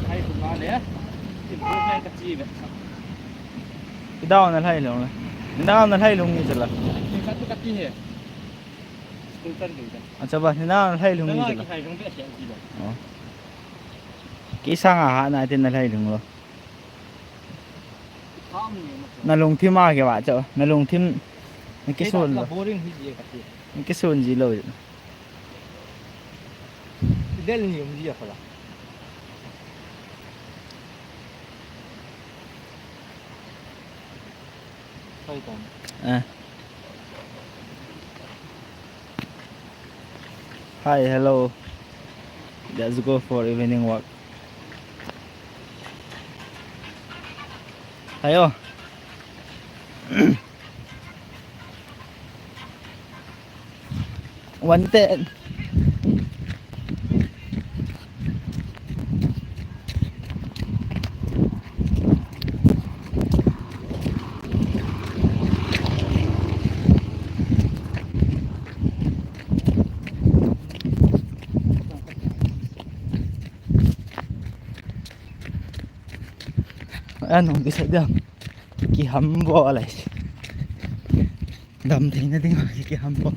hay cũng ngon đấy thì cũng hay cắt chi vậy cái đau nó thay luôn này đau nó thay luôn như thế là nhưng cắt chi nhỉ tôi tân được à cho bạn nó thay luôn như thế là hay không biết chuyện gì đâu cái sang à này thì nó thay luôn rồi nó lùng thêm mà cái bạn chợ nó lùng thêm cái xuân rồi cái xuân gì rồi cái là nhiều gì vậy à hi hello let's go for evening walk thấy không vấn đề anong bisa dam kihambo alay dam tingin na din kihambo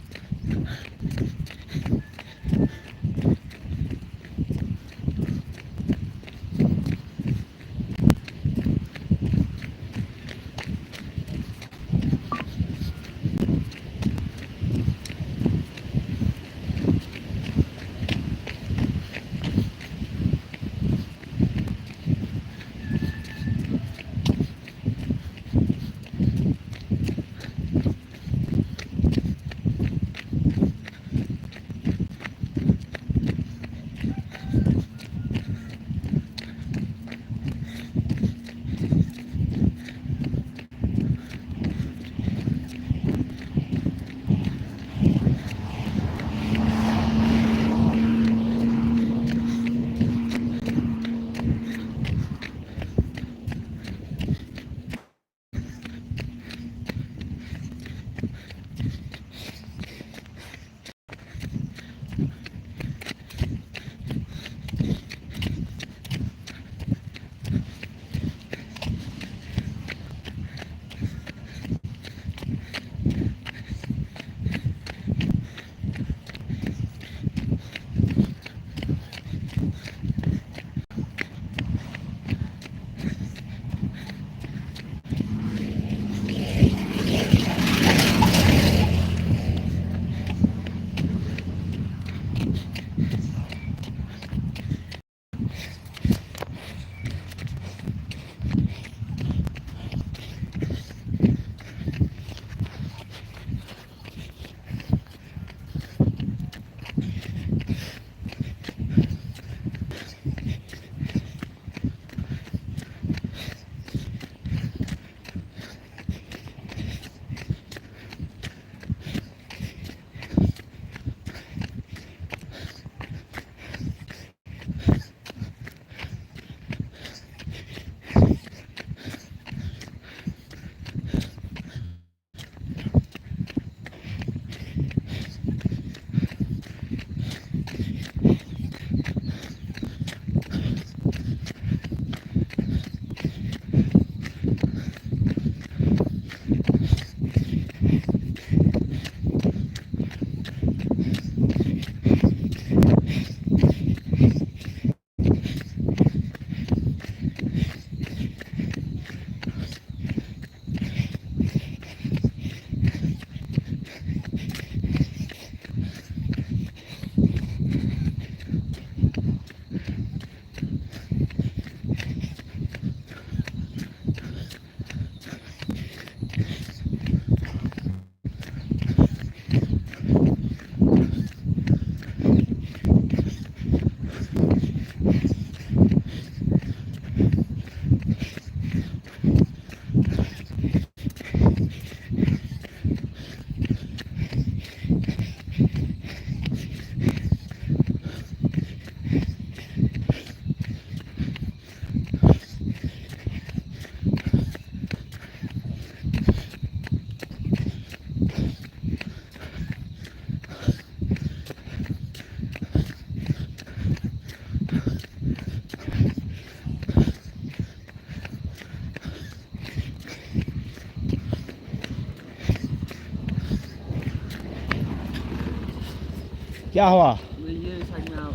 क्या हुआ ये side में आओ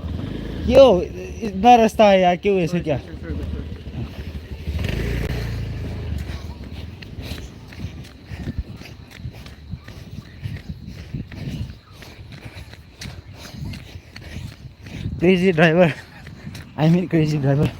क्यों इतना रास्ता है यार क्यों ऐसे क्या crazy driver I mean crazy driver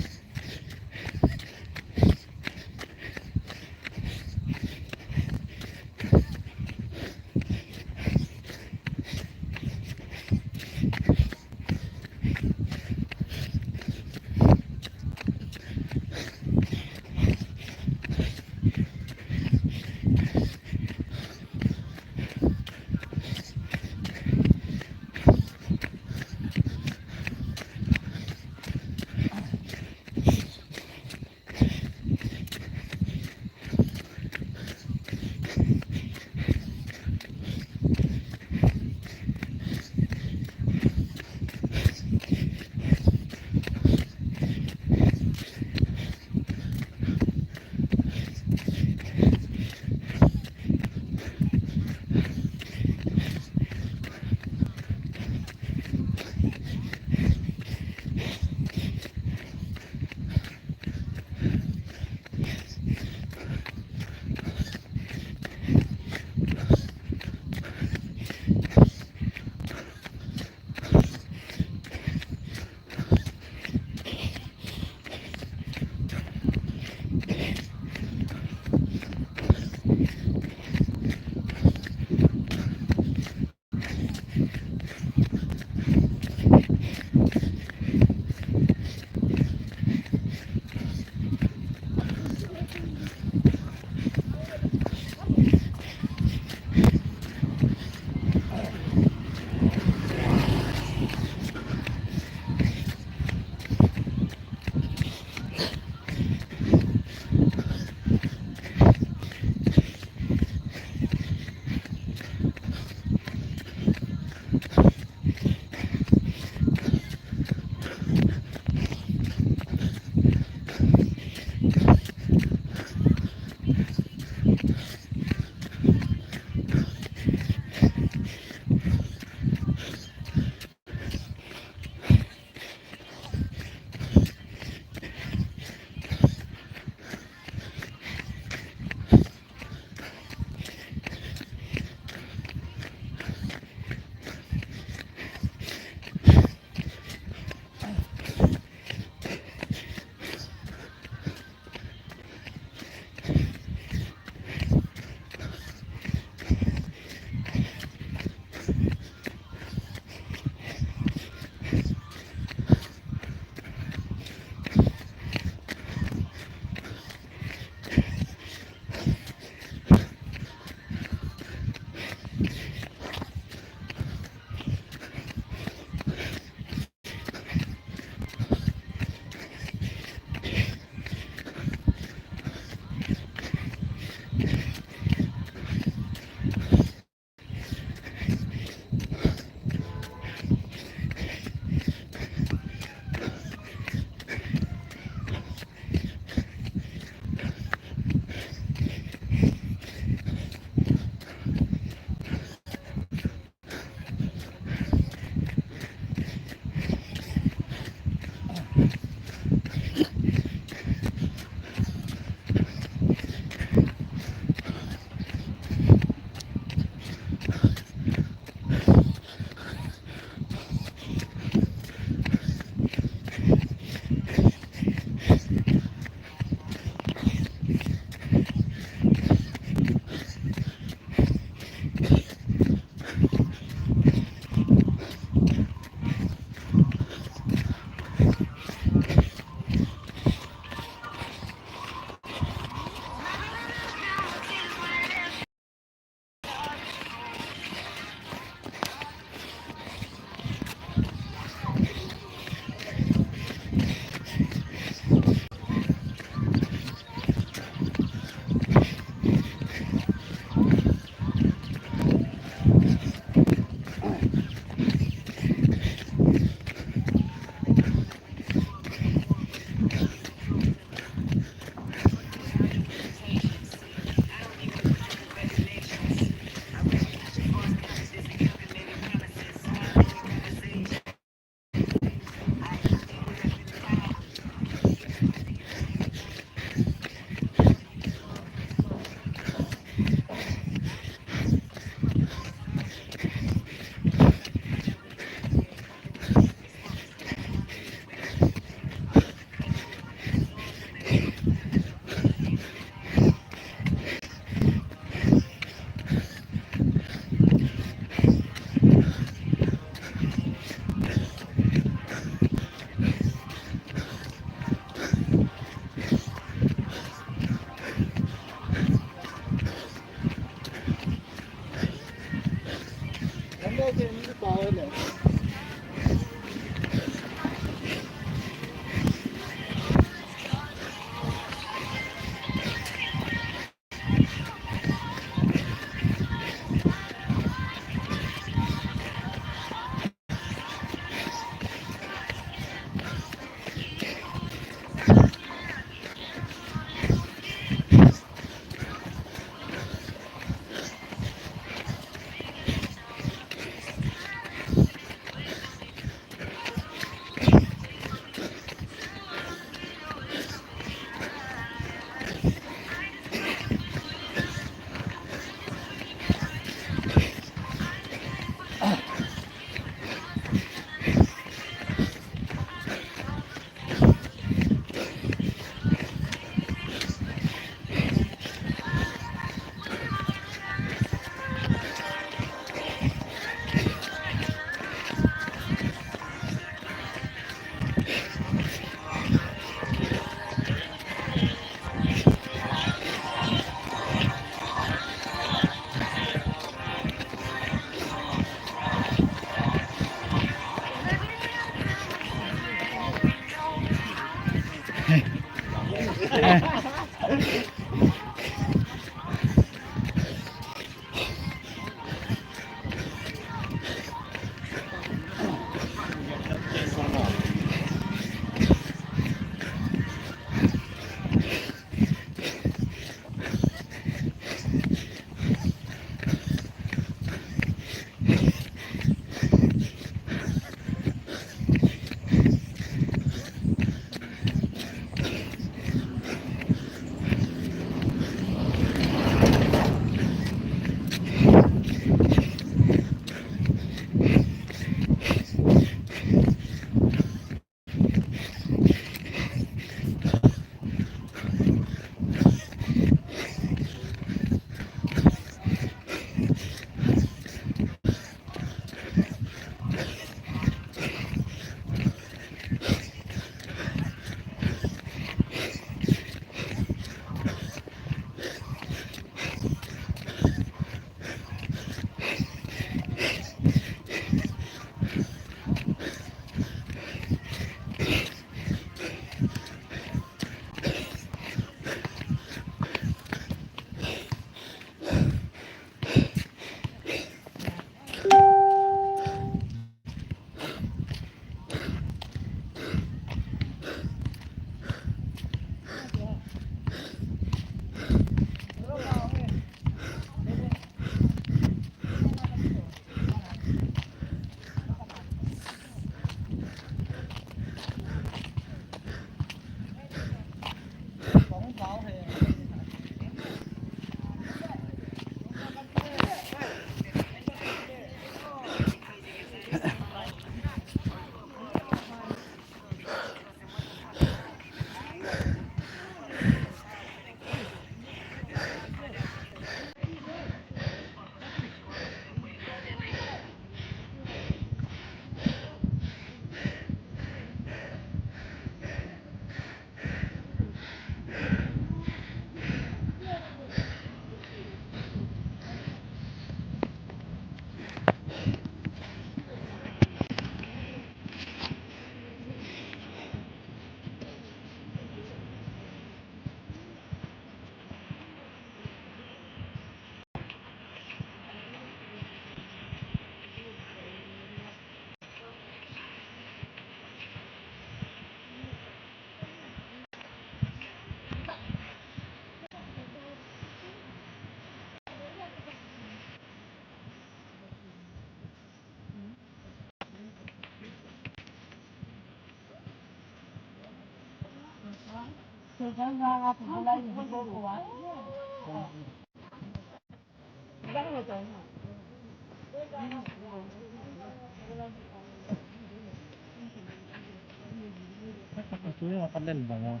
Itu makan dan banyak.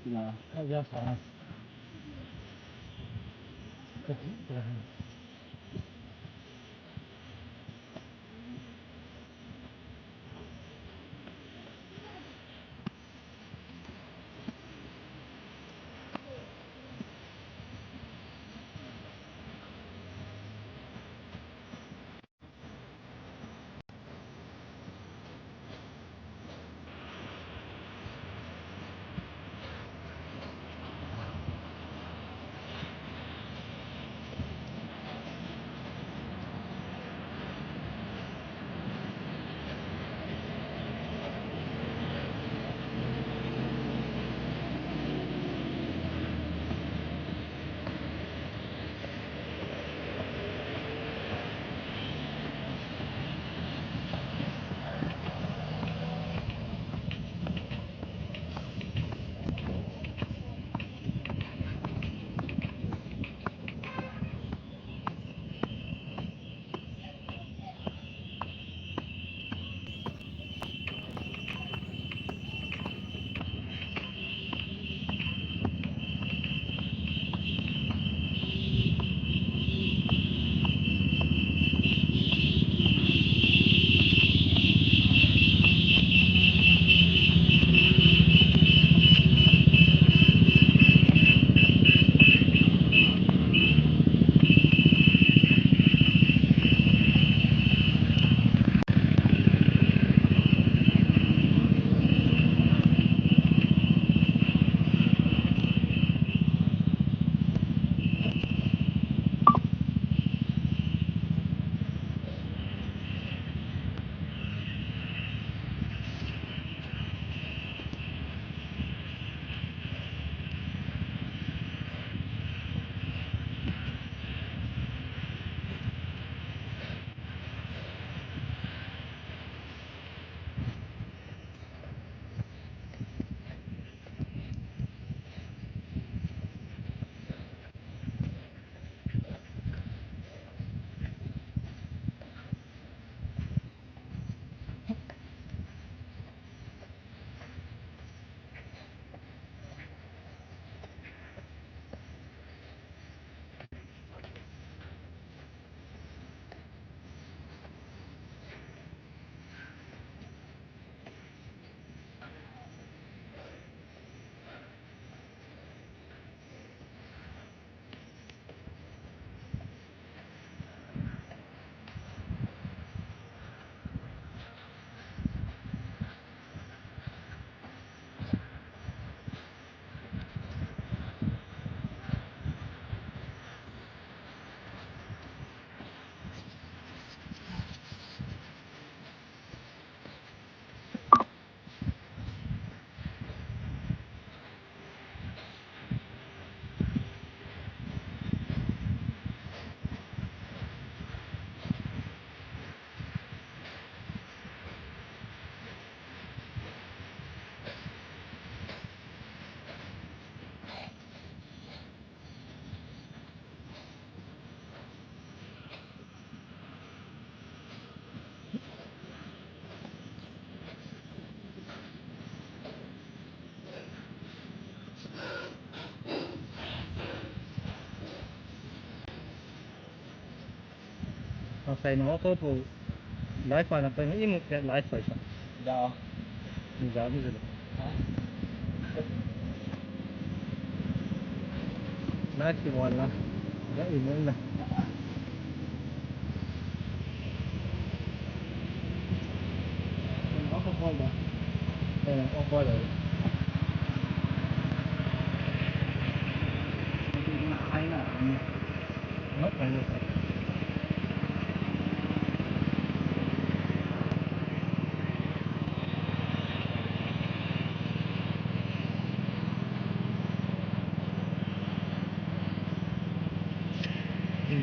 Nah, biasa. Phải nó có bộ lái phải là phải im cái lái phải sao? Dạ. Dạ bây giờ. Lái thì hoàn là đã im nữa là. Nó không coi được. Không coi được. Hay là mất phải được.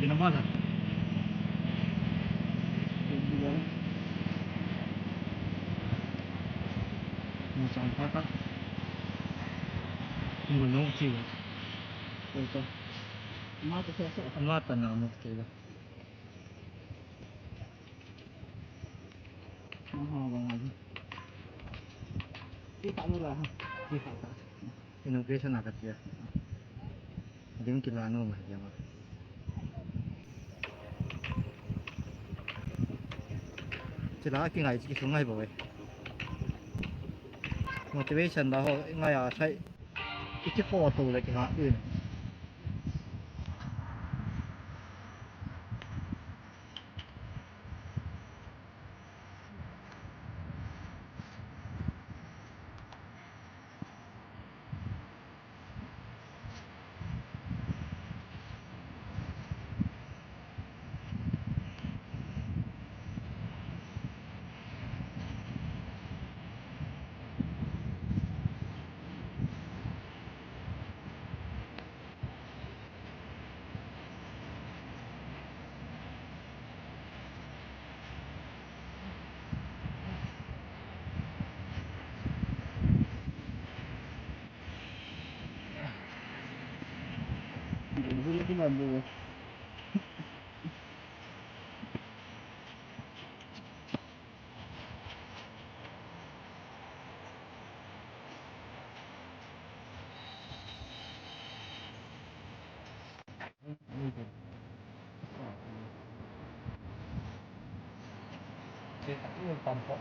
Thì nó mất rồi. Một dòng phát tắc. Mình nấu chịu. Rồi to. Má tôi sẽ sợ. Anh mát tận nào một cái đó. Nó ho vào này. Cái phạm như là Đi phải phải. Ini mungkin sana kerja. Dia mungkin lanu mah dia mah. Chỉ là cái ngày chỉ xuống ngày rồi. Motivation đó họ ngay à thấy cái photo là cái hạtอื่น vui cái mà vừa. Cái hạtอื่นtầm có.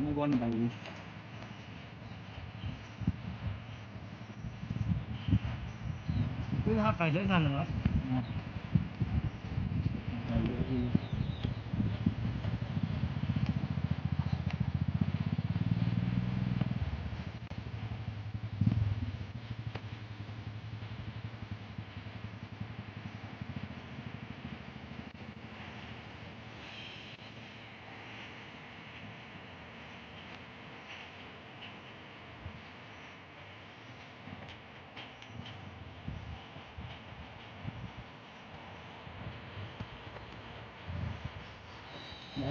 Nó quan bằng. Cứ hạt phải dễ dàng nữa.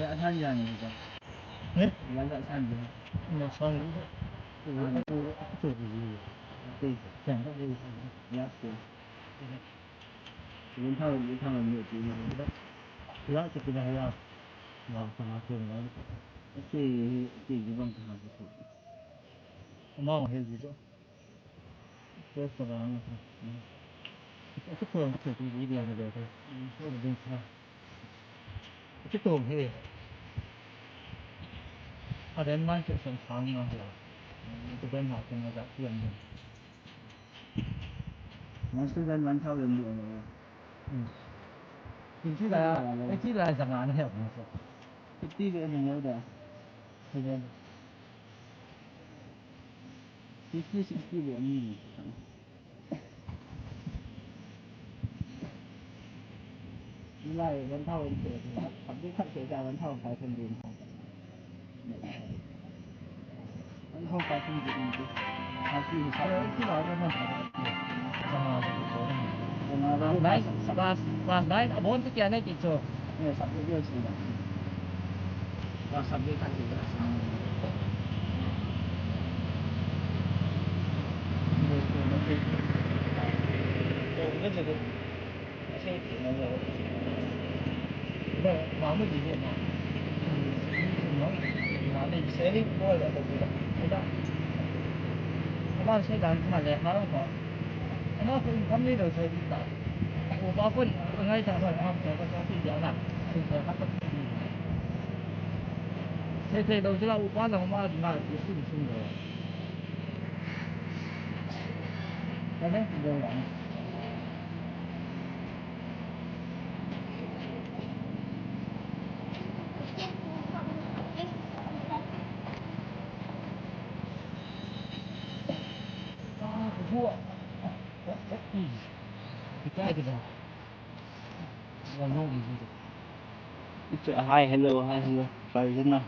Đã than gì này rồi. Đấy. Đã than gì. Mà sao nữa? Cái gì? Thì Chẳng có gì. nhát thì. Muốn thao nhiều tí mà Đó. Đó thì cái này là thằng thường nói thì cái bằng thằng của mong hay gì đó. Cái số đó là cái thường thì cái gì điều này đều thôi. Số là bên sao? Cái thường thì ở đây mang chuyện sống sáng mà hiểu. Cái bên họ thì nó đã tiền rồi. nó sẽ dân vẫn thao đường đường rồi. Cái chỉ là chẳng hạn hiểu mà sao? Cái tí về mình đâu đã. Thế nên Cái tí sẽ tí về mình. Lại vẫn thao đường đường. Thậm chí khách kể ra vẫn thao phải thân đường. Vẫn không phải thân đường chứ. Hai khi thì sao? cái nói cho nó phải. Mà Đấy, và đấy đã bốn cái kia này thì chưa. nghe sắp cái điều gì đó. Và sắp cái khách kể ra sao? Tôi rất là được. Xe thì nó rồi. Vậy nó mới gì vậy mà. Nó đi xe đi mua lại được rồi. Thế đó. Các bạn sẽ làm mà lẹ nó có. Nó cũng không đi được rồi đi tạo. Ủa bao quân ngay tại hồi học có cho thì giá nặng. Thì phải bắt được. Thế đầu tiên là ủa bao giờ mà chỉ xin rồi. Cái đấy thì rồi. Vua cái gì đó là nông gì It's a hi hello phải thế nào.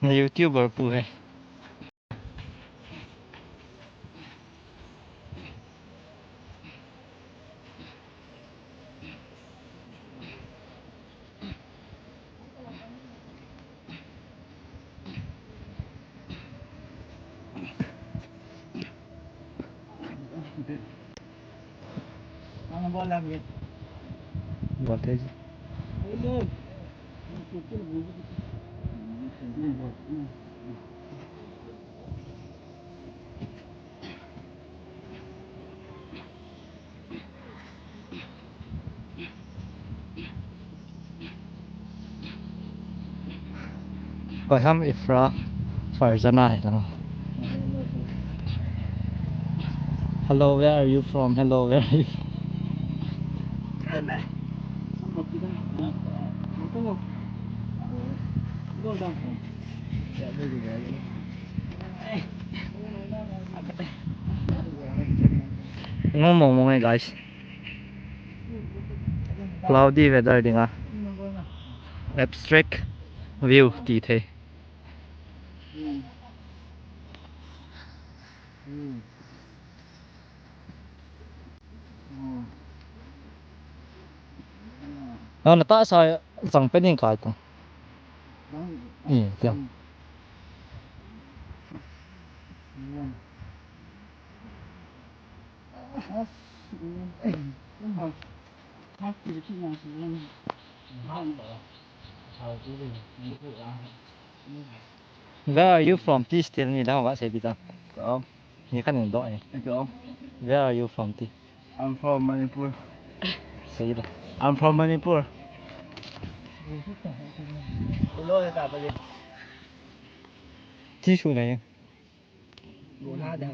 YouTuber पू है बोला बोलते जी और हम इफ्रा फरजाना है ना hello where are you from hello where are you ngomong ngomong guys cloudy weather đi nga abstract view tí thế nó tại sao chẳng biết những cái đó tiếng where are you from please tell me đó sẽ bị đó như cái này đó where are you from please I'm from Manipur. say đó I'm from Manipur. Hello, cả bây giờ. tí số này Bố na đây.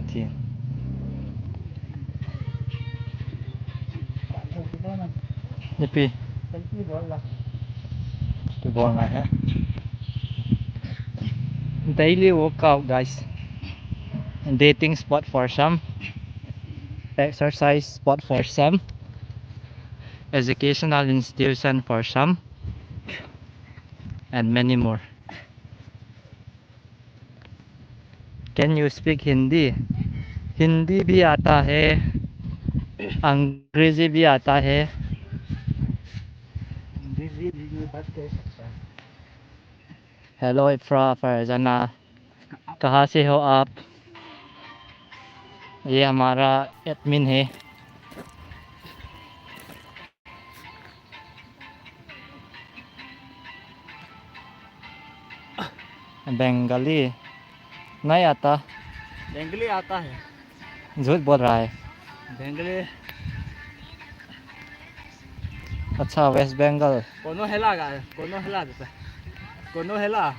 thì Bạn không có đó mà. nhịp đi Cái gì đó là tôi bỏ lại ha daily workout guys dating spot for some exercise spot for some educational institution for some and many more can you speak Hindi Hindi भी आता है अंग्रेजी भी आता है busy में बात कर सकता है. हेलो इफ्रा फरजाना कहाँ से हो आप ये हमारा एडमिन है बंगाली नहीं आता बंगाली आता है. झूठ बोल रहा है बंगाली अच्छा वेस्ट बंगाल कोनो हेला का कोनो हेला देता. कोनो हेला.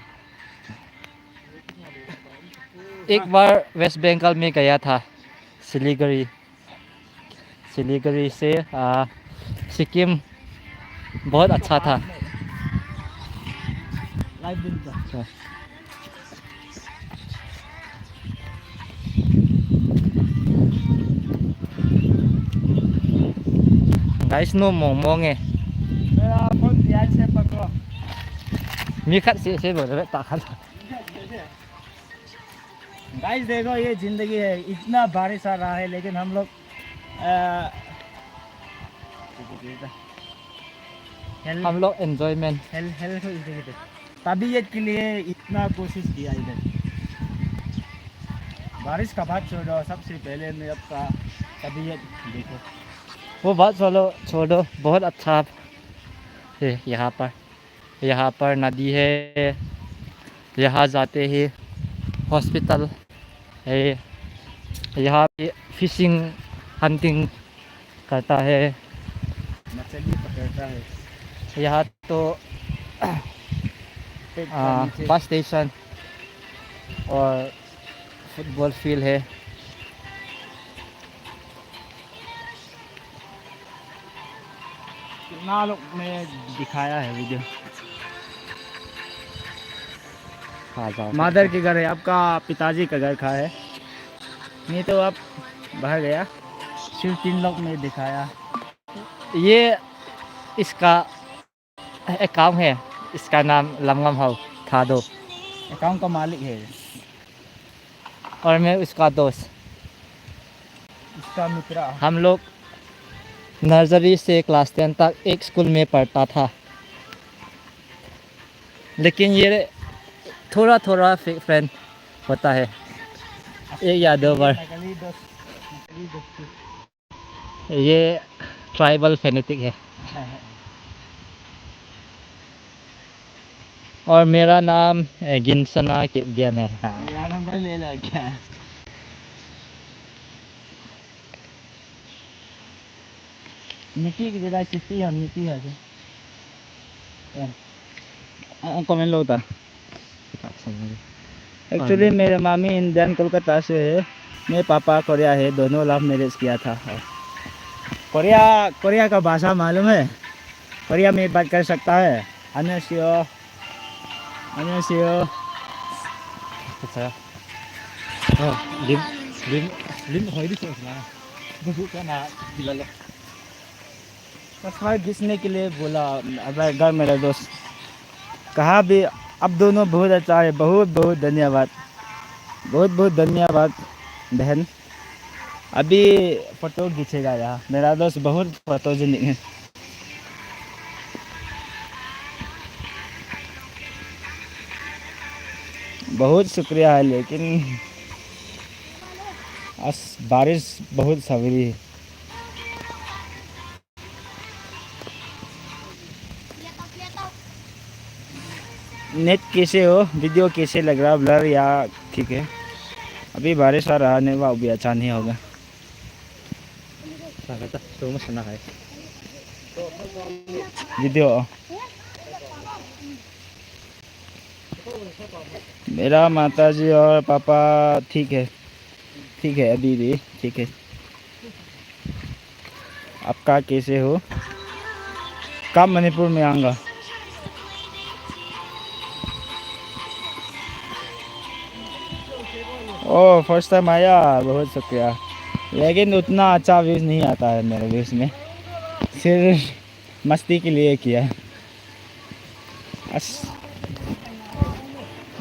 एक बार वेस्ट बंगाल में गया था सिलीगुड़ी से सिक्किम बहुत अच्छा था लाइव दिन का. गाइस नो मोमो है मेरा फोन ध्यान से पकड़ो. मी खत से बोल रहे ताकत गाइस देखो ये जिंदगी है. इतना बारिश आ रहा है लेकिन हम लोग एंजॉयमेंट हेल्थ तबीयत के लिए इतना कोशिश किया इधर. बारिश का बात छोड़ो. सबसे पहले मैं आपका तबीयत देखो. वो बात छोड़ो बहुत अच्छा है यहाँ पर नदी है यहाँ जाते हैं हॉस्पिटल है यहाँ पे फिशिंग हंटिंग करता है, मछली पकड़ता है। यहाँ तो बस स्टेशन और फुटबॉल फील्ड है। कितना लोग ने दिखाया है वीडियो। मदर के घर है, आपका पिताजी का घर कहाँ है? नहीं तो आप बाहर गया, सिर्फ 3 लोग में दिखाया। ये इसका एक काम है, इसका नाम लमलम हाउ थादो अकाउंट का मालिक है, और मैं उसका दोस्त। इसका मित्र। हम लोग नर्सरी से क्लास 10 तक एक स्कूल में पढ़ता था, लेकिन ये थोड़ा थोड़ा फ्रेंड होता है, एक या दो बार। ये ट्राइबल फेनेटिक है। और मेरा नाम गिनसना केबियन है। मिट्टी की जगह चिट्टी और मिट्टी है। कमेंट लो था। एक्चुअली मेरे मामी इंडियन कोलकाता से है, मेरे पापा कोरिया है, दोनों लव मैरिज किया था। कोरिया का भाषा मालूम है? कोरिया में बात कर सकता है। 안녕하세요. 안녕하세요. अच्छा लिम होइडी सोचना बुझू का ना दिलालो। तस्वीर खींचने के लिए बोला घर मेरा दोस्त। कहा भी अब दोनों बहुत अच्छा है। बहुत बहुत धन्यवाद, बहुत बहुत धन्यवाद बहन। अभी फोटो खींचेगा यहाँ, मेरा दोस्त बहुत फोटोजेनिक है। बहुत शुक्रिया है, लेकिन आज बारिश बहुत सवेरी है। नेट कैसे हो? वीडियो कैसे लग रहा? ब्लर या ठीक है? अभी बारिश आ रहा है, वो भी अच्छा नहीं होगा। वीडियो मेरा माताजी और पापा ठीक है, ठीक है, अभी भी ठीक है। आपका कैसे हो? कब मणिपुर में आऊँगा? ओह फर्स्ट टाइम आया, बहुत शुक्रिया। लेकिन उतना अच्छा व्यूज़ नहीं आता है मेरे व्यूज़ में, सिर्फ मस्ती के लिए किया है।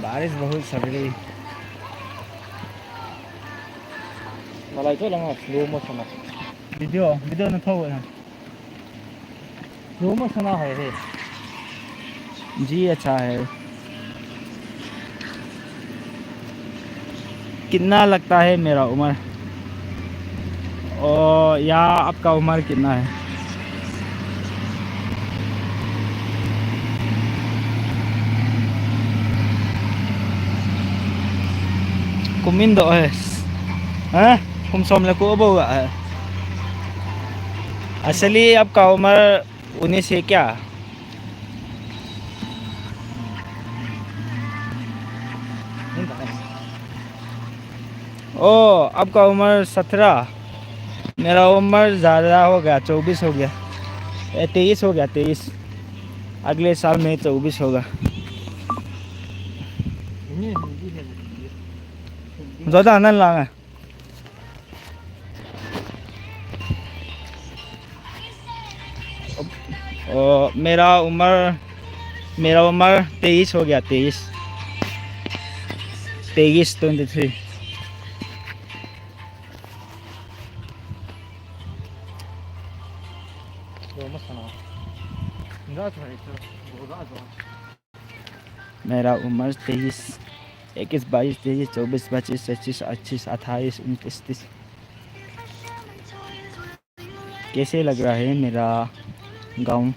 बारिश बहुत सवेरे। मलाई चाहिँ लङ स्लो मोसन वीडियो न थो ना। स्लो मोसन है जी अच्छा है। कितना लगता है मेरा उम्र? और या आपका उम्र कितना है? कुमिन दो है हाँ कुम सोमले को बहु है। असली आपका उम्र 19 है क्या? ओ आपका उम्र 17। मेरा उम्र ज़्यादा हो गया, 24 हो गया, 23 हो गया, 23। अगले साल में 24 होगा। ज़्यादा आनंद लगा। और मेरा उम्र 23 हो गया, 23 23। मेरा उम्र 23, 21, 22, 23, 24, 25, 26, 28, 28, 29, 30। कैसे लग रहा है मेरा गाँव?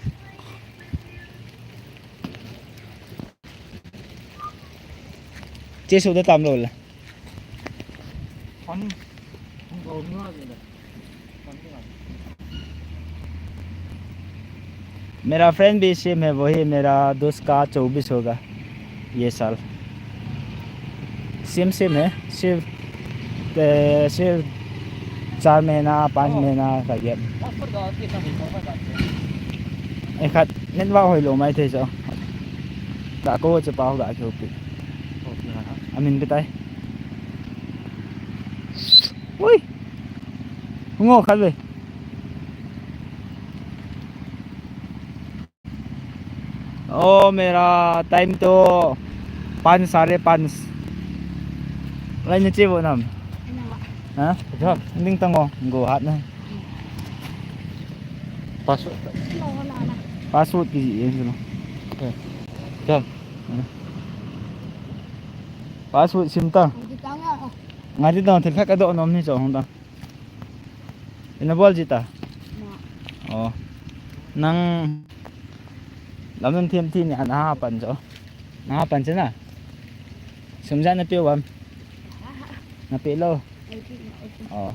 चे सुधा तामलो वाला मेरा फ्रेंड भी सेम है, वही मेरा दोस्त का 24 होगा ये साल। सेम सेम है, सिर्फ 4 महीना 5 महीना का गैप। एक हाथ नेटवर्क हो लो मैं थे जो कोจะเปล่ากับเขาปิดอามินไปตายอุ้ยโง่คัดเลยโอ้मेरा टाइम तो 5 5:30 lain ni cibo nam ha jo ning tango go hat na password ki yun sino jam password sim ta ngadi dong thil khak ado nom ni chong ta ina bol jita oh nang lam nam thiam thi ni an ha pan cho na pan chana sumja na pe wam na pe lo oh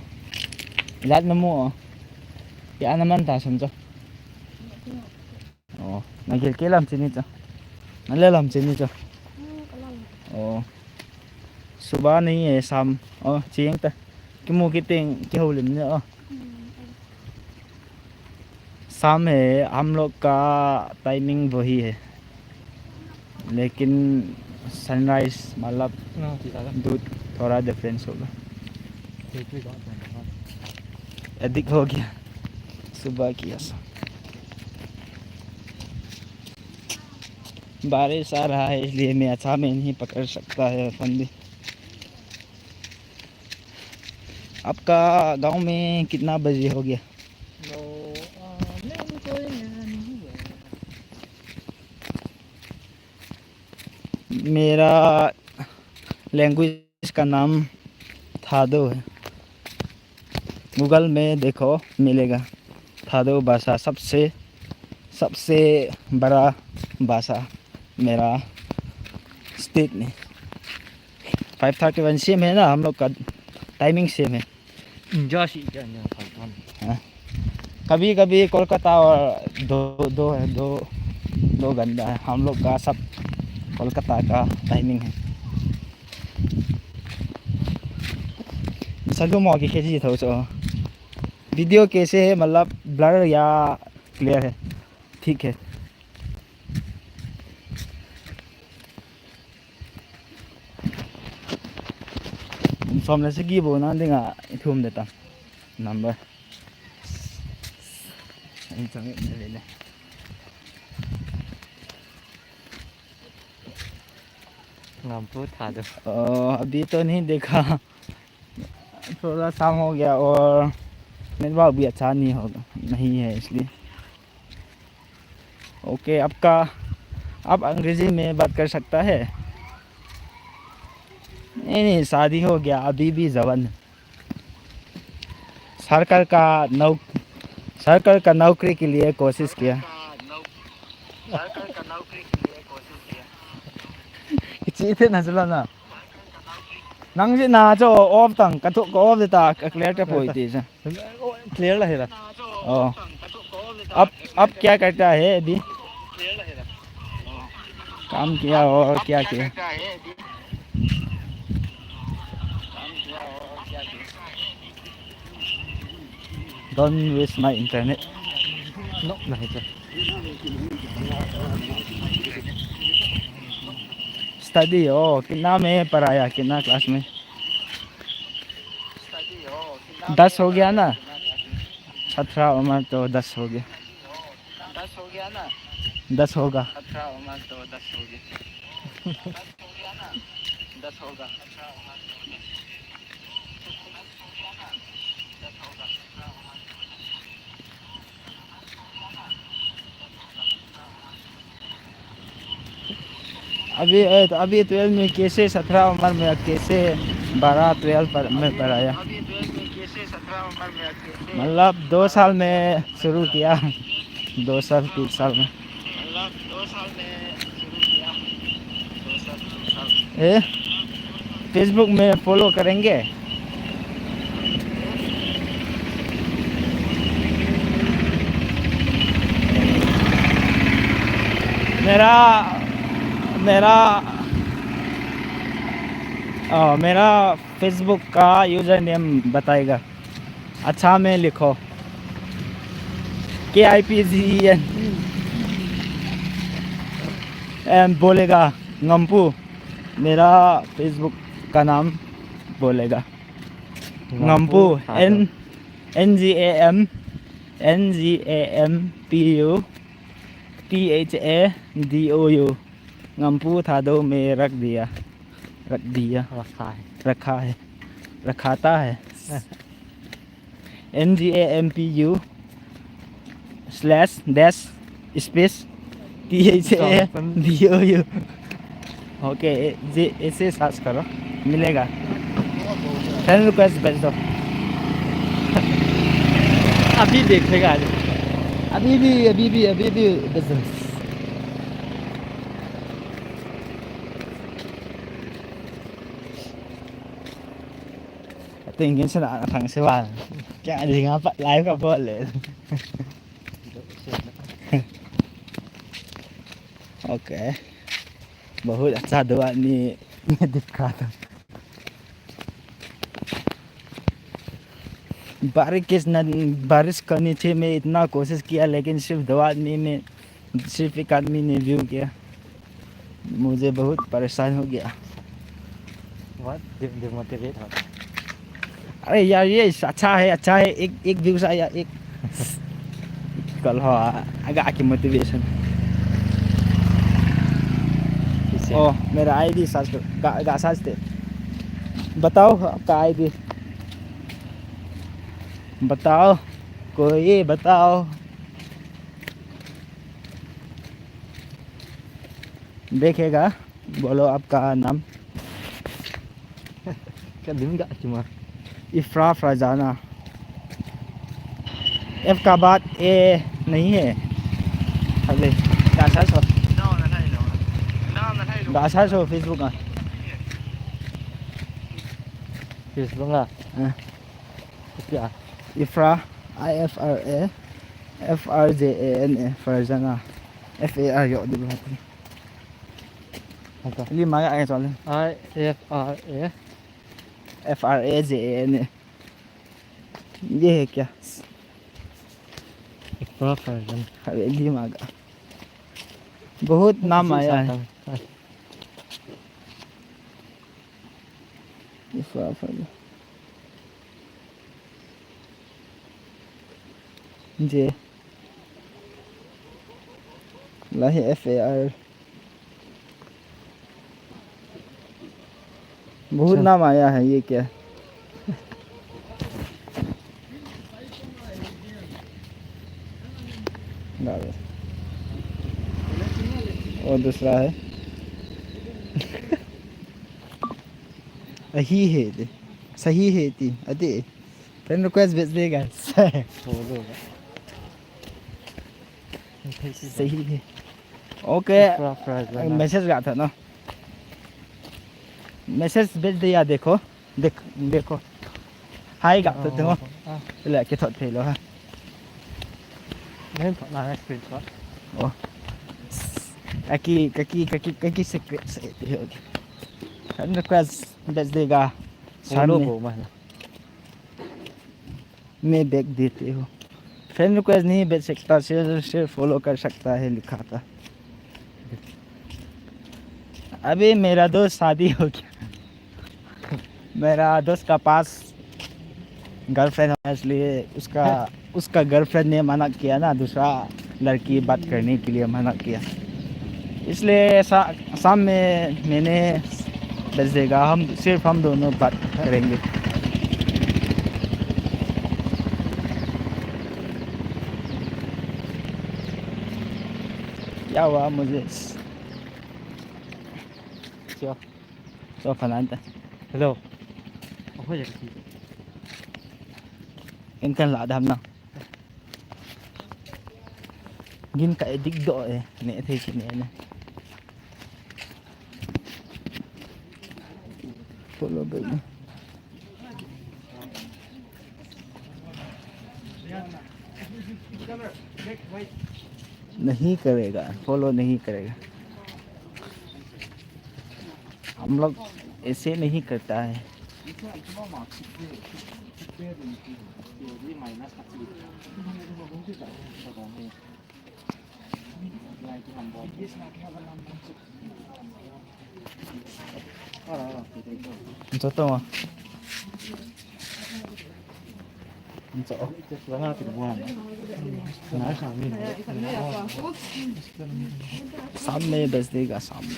lat na mo ya naman ta sumja oh nagil kelam chini cha nalelam chini cha oh सुबह नहीं है शाम और चिंग ता कि मु कितिंग कि हो लिम ने शाम है हम लोग का टाइमिंग वही है लेकिन सनराइज मतलब दूध थोड़ा डिफरेंस होगा अधिक हो गया सुबह किया बारिश आ रहा है इसलिए मैं अच्छा में नहीं पकड़ सकता है फंदी। आपका गांव में कितना बजे हो गया? मेरा लैंग्वेज का नाम थादो है, गूगल में देखो मिलेगा। थादो भाषा सबसे बड़ा भाषा मेरा स्टेट में 5:31 सेम है ना, हम लोग का टाइमिंग सेम है। कभी कभी कोलकाता और दो घंटा है, हम लोग का सब कोलकाता का टाइमिंग है। सलू मौ की खेती थो सो वीडियो कैसे है, मतलब ब्लर या क्लियर है? ठीक है। From the Gibo, nothing at home the number. अभी तो नहीं देखा, थोड़ा शाम हो गया और नेटवर्क भी अच्छा नहीं है इसलिए। ओके, आप अंग्रेजी में बात कर सकता है? नहीं, शादी हो गया, अभी भी जवान। सरकार का नौकरी के लिए कोशिश किया। इतने नजला ना नंगे ना जो ऑफ तंग कतो ऑफ देता क्लियर टे पोइती है क्लियर रहेगा। अब क्या करता है अभी? काम किया और क्या किया? Don't waste my internet. No, नहीं स्टडी हो कितना में पढ़ाया, कितना क्लास में? 10 हो गया ना, 17 उम्र तो 10 हो गया। 10 हो गया ना, 10 होगा। 17 उम्र तो 10 हो गया। 10 होगा। अभी 12 में कैसे 17 उम्र में कैसे 12-12 में पढ़ाया? मतलब 2 साल में शुरू किया, 2 साल 3 साल में। फेसबुक में फॉलो करेंगे? मेरा मेरा मेरा फेसबुक का यूज़र नेम बताएगा। अच्छा में लिखो KIPZEN बोलेगा ngамpu। मेरा फेसबुक का नाम बोलेगा ngамpu NGAMPU ngамpu था दो में रख दिया रखा है रखाता है NGAMPU / space THADOU। ओके ऐसे सर्च करो मिलेगा। फ्रेंड रिक्वेस्ट भेज दो। अभी देखेगा अभी भी business tình kiến sẽ là thằng sẽ bàn cái gì ngáp lái gặp vợ lệ ok बहुत अच्छा दुआ नहीं दिखा था बारिश करनी थी। मैं इतना कोशिश किया लेकिन सिर्फ 2 आदमी में सिर्फ एक आदमी ने व्यू किया। मुझे बहुत परेशान हो गया। डिमोटिवेट हो। अरे यार ये अच्छा है एक व्यू से आया एक कल हो agak की मोटिवेशन। ओह मेरा आईडी सर्च गak सर्च दे। बताओ आपका आईडी बताओ कोई बताओ। देखेगा बोलो आपका नाम। क्या दिन का cuma इफ्रा फरजाना। F का बाद A नहीं है। अगले gak सर्च हो gak सर्च हो फेसबुक में। Facebook lah क्या इफ्रा IFRA FRJANA Farzana FAR yo di belakang. apa Ini mana yang soalnya IFRA FRAJANA ये है क्या Iqra Farzan हवेली मांगा बहुत नाम आया है। इफ्रा फरजाना जी लाही FAR बहुत नाम आया है। ये क्या और दूसरा है सही है थी अरे फ्रेंड रिक्वेस्ट भेज देगा सही है ओके मैसेज गया था ना मैसेज भेज दिया देखो देखो हाय गा तो देखो ले के थोट फेलो है नहीं पता है स्क्रीनशॉट ओ ककी सीक्रेट से होगी फ्रेंड रिक्वेस्ट भेज देगा फॉलो सामने को मैं बैग देते हो। फ्रेंड रिक्वेस्ट नहीं भेज सकता सिर्फ फॉलो कर सकता है लिखा था। अभी मेरा दोस्त शादी हो गया मेरा दोस्त का पास गर्लफ्रेंड है इसलिए उसका गर्लफ्रेंड ने मना किया ना दूसरा लड़की बात करने के लिए मना किया इसलिए शाम में मैंने भेज देगा हम दोनों बात करेंगे। क्या हुआ मुझे क्या तो फनांता हेलो हो जाएगी इनका लाद हम ना gin ka edik do ne thei chi ne follow baby नहीं करेगा, फॉलो नहीं करेगा। हम लोग ऐसे नहीं करता है। Toto mo. Ito. सामने बस देगा सामने।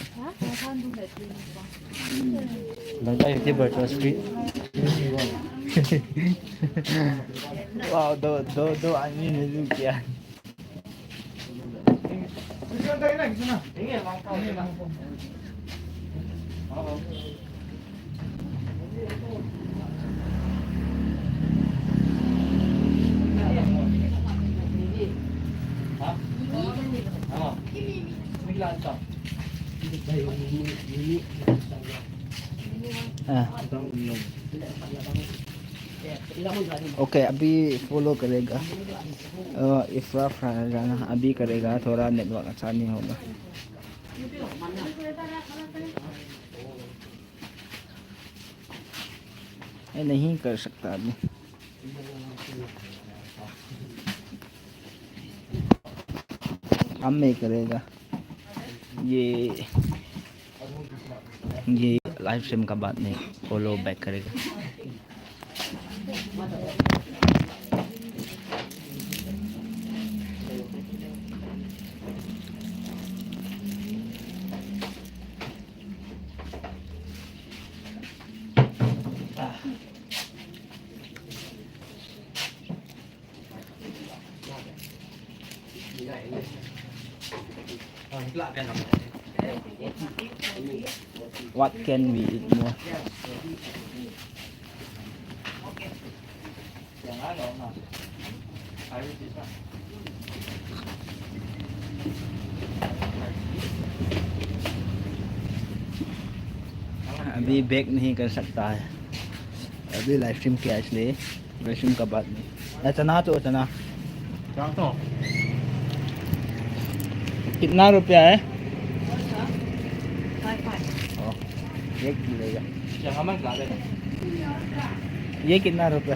लगता है कि बर्चवा स्ट्रीट वाह, दो आदमी ने भी किया। ओके, अभी फॉलो करेगा। इफ्राफ राना अभी करेगा, थोड़ा नेटवर्क अच्छा नहीं होगा। ये नहीं कर सकता अभी। हम नहीं करेगा। ये लाइव स्ट्रीम का बाद में फॉलो बैक करेगा। What can we eat more? अभी बैक नहीं कर सकता है, अभी लाइव स्ट्रीम किया इसलिए लाइव स्ट्रीम का बाद में। चना तो चना कितना रुपया है? एक मिलेगा। ये कितना रुपया?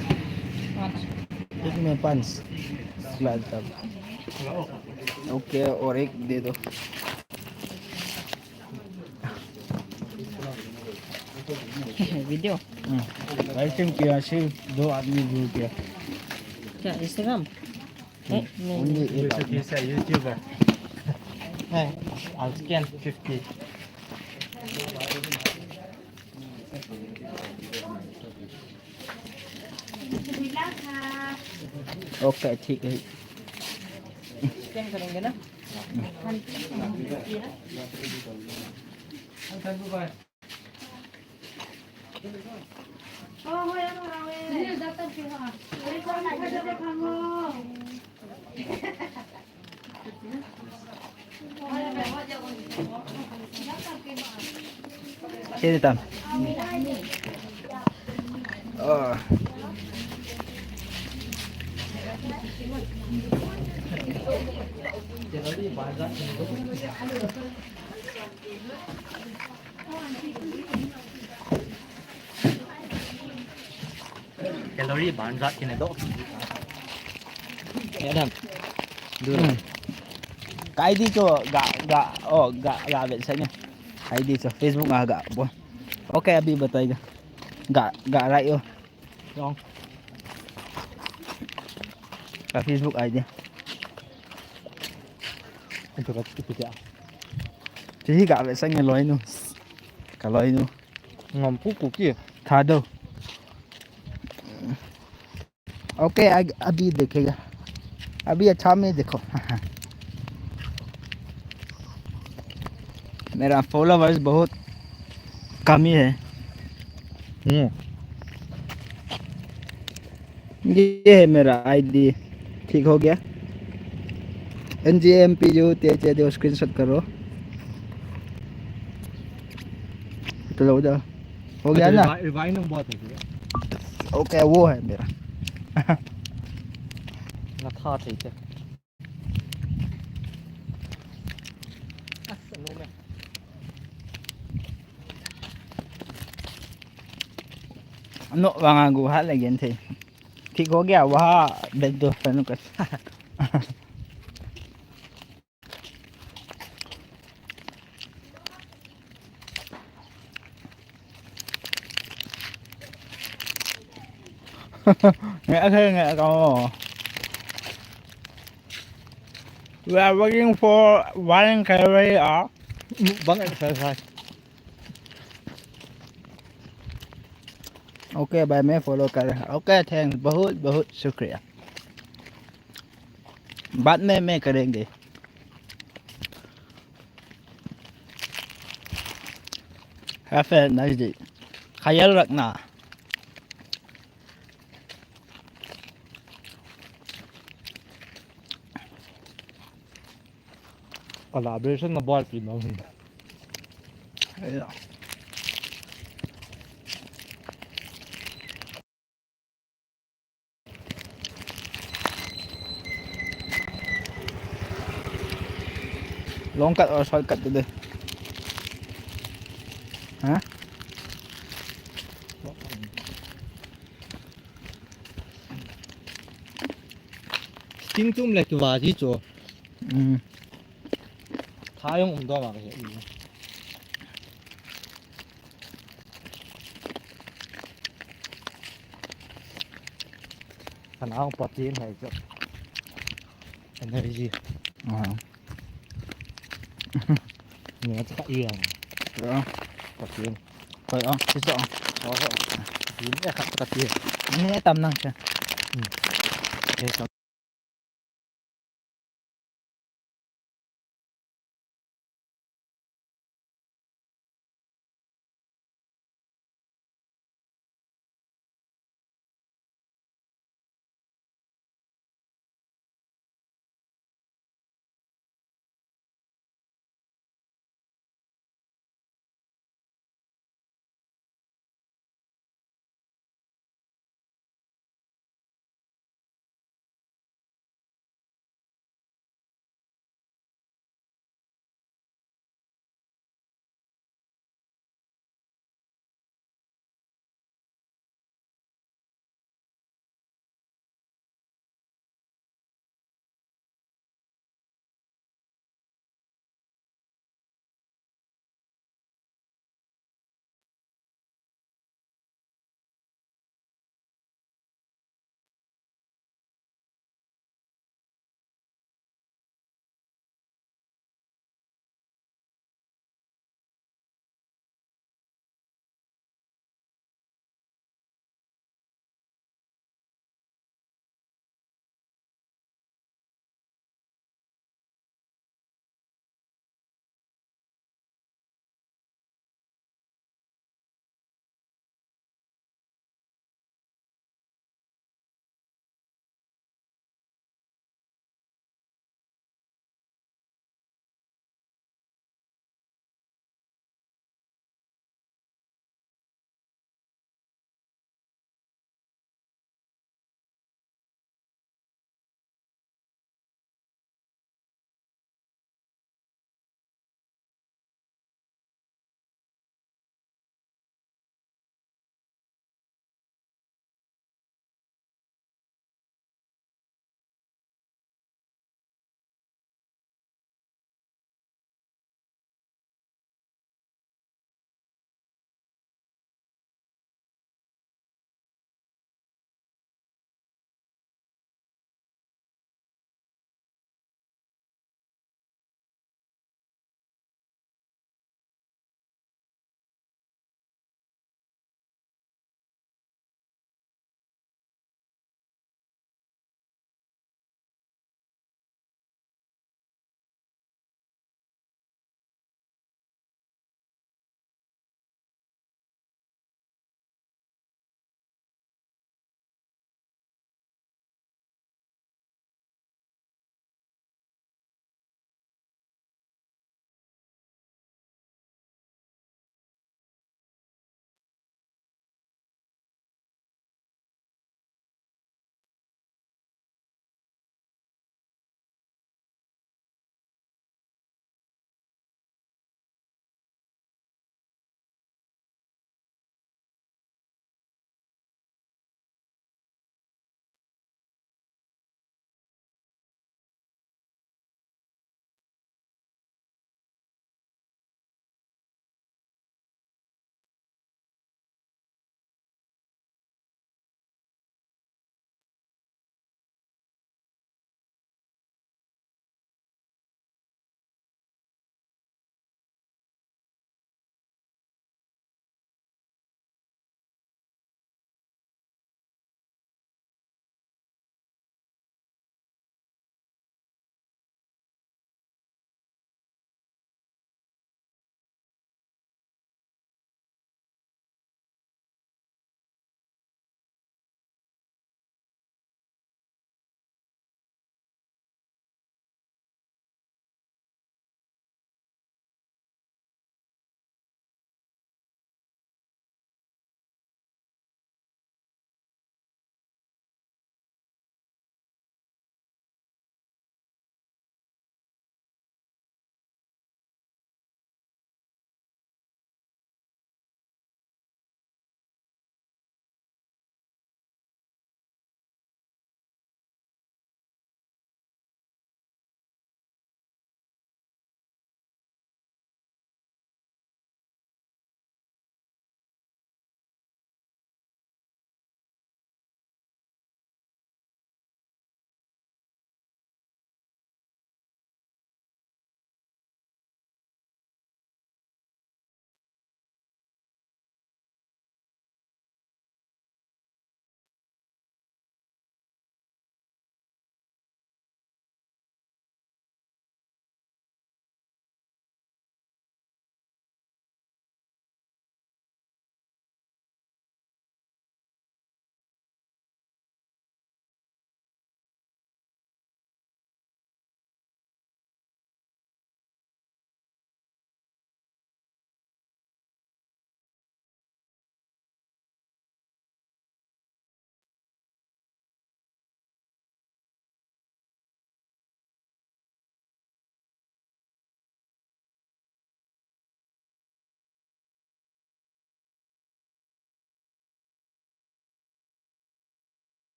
एक में 5 तब। ओके, और एक दे दो। वीडियो लाइव स्ट्रीम किया, सिर्फ 2 आदमी व्यू किया। क्या इंस्टाग्राम? Only 8 आदमी। He's a YouTuber. Hey, I'll scan 50. Okay, ठीक है। स्कैन करेंगे ना? Sini Tam. Calorie bán rác cái này đó. Ya Tam. Cái đi cho gak biasanya. ID cho Facebook nggak agak buah. Oke, Abi बताइएगा. Gak right yo. Không. Ka Facebook ID. Itu kan itu dia. Jadi gak biasanya lo ini. Kalau ini Ngampu kuki. था दो। Okay, अभी देखेगा, अभी अच्छा में देखो। मेरा फॉलोवर्स बहुत कम ही है। ये है मेरा आईडी, ठीक हो गया। NGMPU दो स्क्रीनशॉट करो। चलो उधर हो गया ना? रिवाइंड में बहुत है। ओके, वो है मेरा। ना था ठीक है। Ano mga guha lagi tay. Thì có gạo wa bên tôi phải nó cái nghe thế nghe câu we are looking for one carry ở Vâng anh phải. ok भाई मैं फॉलो कर रहा हूँ ओके थैंक बहुत बहुत शुक्रिया बाद में मैं करेंगे have a nice day ख्याल रखना Collaboration na board pin namin. long cut or short cut today hả Sting tum lek tu wa ji cho. ừ. Tha yung do ma ka. Khả năng protein hay cho. Energy. À. Nhớ cho yêu. Rồi Protein. rồi chứ sao Đó rồi. Protein là khắc protein. anh ấy tâm năng chưa Thế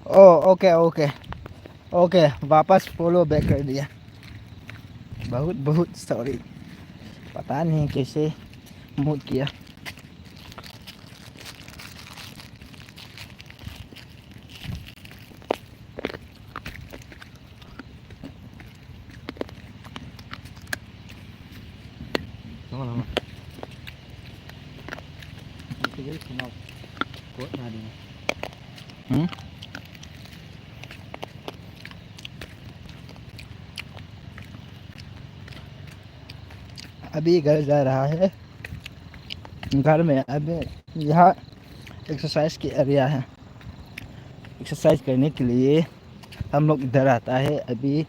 O okay okay okay, वापस follow back कर दिया। बहुत बहुत sorry, पता नहीं कैसे mood किया। Đúng rồi, đúng rồi. Cái giấy của nó cuốn ra đi. हम्म? अभी घर जा रहा है। घर में अभी यहाँ एक्सरसाइज की एरिया है। एक्सरसाइज करने के लिए हम लोग इधर आता है। अभी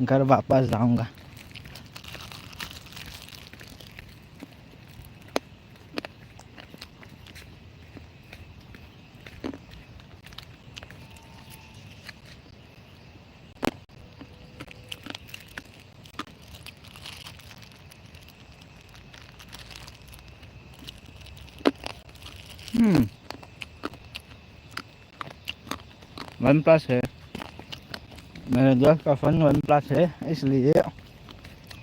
घर वापस जाऊंगा। वन प्लस है, मेरे दोस्त का फ़ोन वन प्लस है, इसलिए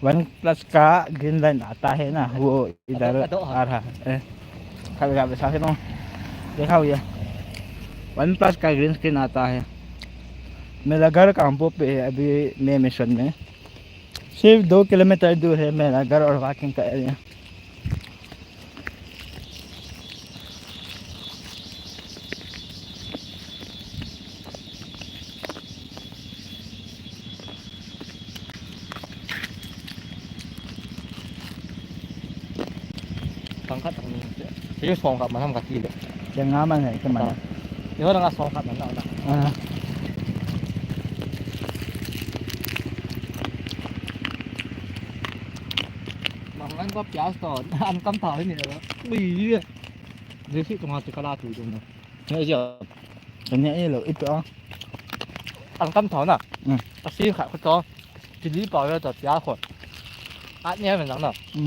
वन प्लस का ग्रीन लाइन आता है ना, वो इधर आ रहा है। कल का बैठा है ना, देखा हुआ वन प्लस का ग्रीन स्क्रीन आता है। मेरा घर कामपो पे है। अभी मैं मिशन में सिर्फ 2 किलोमीटर दूर है मेरा घर और वॉकिंग का area. Phong cách tầm chỉ phong cách mà không gặp gì được. Chẳng ngắm anh này cái mặt. Nhớ là phong cách mình đâu đó. À, Mà anh có cháo sọt, ăn cắm thỏi này đó. Bì. Dưới phía trong thì có la thủ dùng rồi. Nghe chưa? cái này là ít đó. Ăn cắm thỏi nè. Ừ. Ta xin khải có cho. Chỉ lý bảo cho giá khỏi. Át nhé mình rằng nè. Ừ.